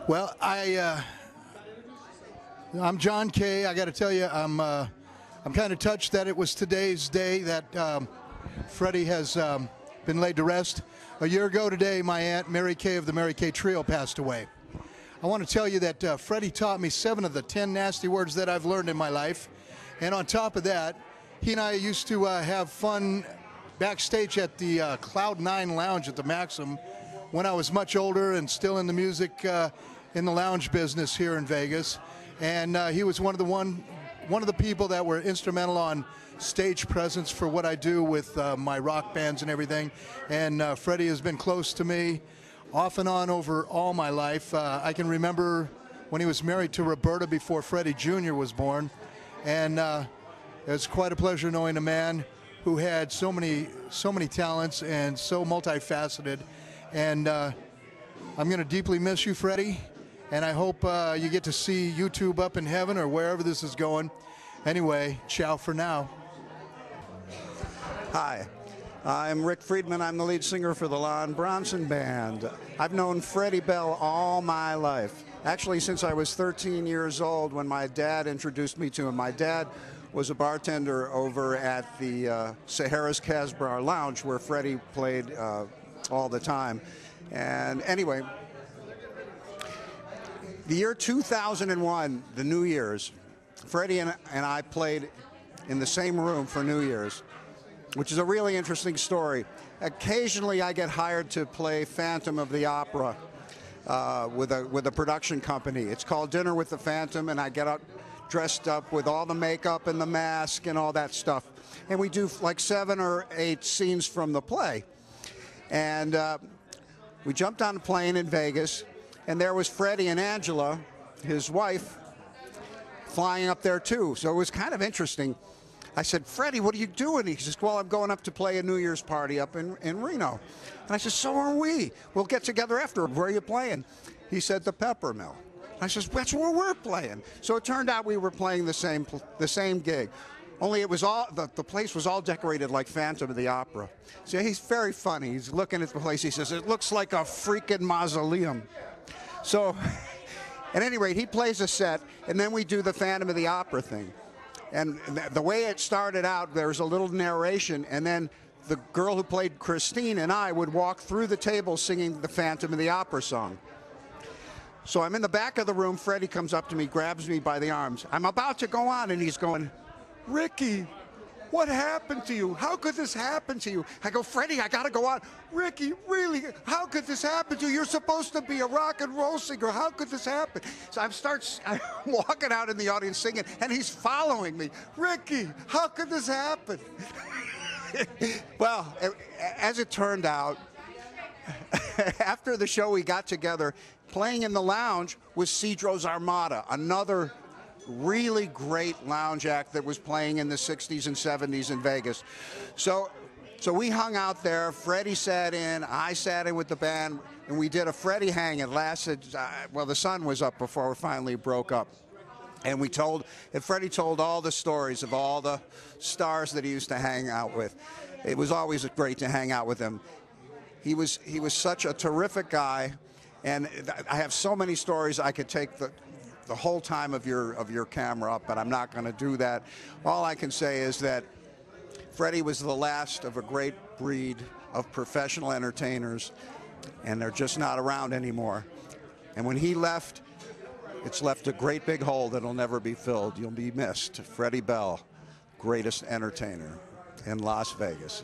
Well, I'm John Kay. I got to tell you, I'm kind of touched that it was today's day that Freddie has been laid to rest. A year ago today, my aunt Mary Kay of the Mary Kay Trio passed away. I want to tell you that Freddie taught me 7 of the 10 nasty words that I've learned in my life, and on top of that, he and I used to have fun backstage at the Cloud 9 Lounge at the Maxim when I was much older and still in the music in the lounge business here in Vegas. And he was one of the people that were instrumental on stage presence for what I do with my rock bands and everything. And Freddie has been close to me off and on over all my life. I can remember when he was married to Roberta before Freddie Jr. was born. And it's quite a pleasure knowing a man who had so many talents and so multifaceted. And I'm going to deeply miss you, Freddie. And I hope you get to see YouTube up in heaven or wherever this is going. Anyway, ciao for now. Hi, I'm Rick Friedman. I'm the lead singer for the Lon Bronson Band. I've known Freddie Bell all my life. Actually, since I was 13 years old when my dad introduced me to him. My dad was a bartender over at the Sahara's Casbar Lounge where Freddie played all the time. And anyway, the year 2001, the New Year's, Freddie and I played in the same room for New Year's, which is a really interesting story. Occasionally I get hired to play Phantom of the Opera with a production company. It's called Dinner with the Phantom, and I get up dressed up with all the makeup and the mask and all that stuff. And we do like 7 or 8 scenes from the play. And we jumped on a plane in Vegas, and there was Freddie and Angela, his wife, flying up there too. So it was kind of interesting. I said, Freddie, what are you doing? He says, well, I'm going up to play a New Year's party up in Reno. And I said, so are we. We'll get together after. Where are you playing? He said, the Pepper Mill. I says, that's where we're playing. So it turned out we were playing the same gig. Only it was all, the place was all decorated like Phantom of the Opera. So he's very funny. He's looking at the place. He says, it looks like a freaking mausoleum. So at any rate, he plays a set, and then we do the Phantom of the Opera thing. And the way it started out, there was a little narration, and then the girl who played Christine and I would walk through the table singing the Phantom of the Opera song. So I'm in the back of the room. Freddie comes up to me, grabs me by the arms. I'm about to go on, and he's going, Ricky, what happened to you? How could this happen to you? I go, Freddie, I got to go on. Ricky, really, how could this happen to you? You're supposed to be a rock and roll singer. How could this happen? So I'm walking out in the audience singing, and he's following me. Ricky, how could this happen? Well, as it turned out, after the show we got together, playing in the lounge was Cedro's Armada, another really great lounge act that was playing in the 60s and 70s in Vegas. So we hung out there. Freddie sat in, I sat in with the band, and we did a Freddie hang. It lasted, well, the sun was up before it finally broke up. And Freddie told all the stories of all the stars that he used to hang out with. It was always great to hang out with him. He was such a terrific guy, and I have so many stories. I could take the whole time of your camera up, but I'm not going to do that. All I can say is that Freddie was the last of a great breed of professional entertainers, and they're just not around anymore. And when he left, it's left a great big hole that'll never be filled. You'll be missed. Freddie Bell, greatest entertainer in Las Vegas.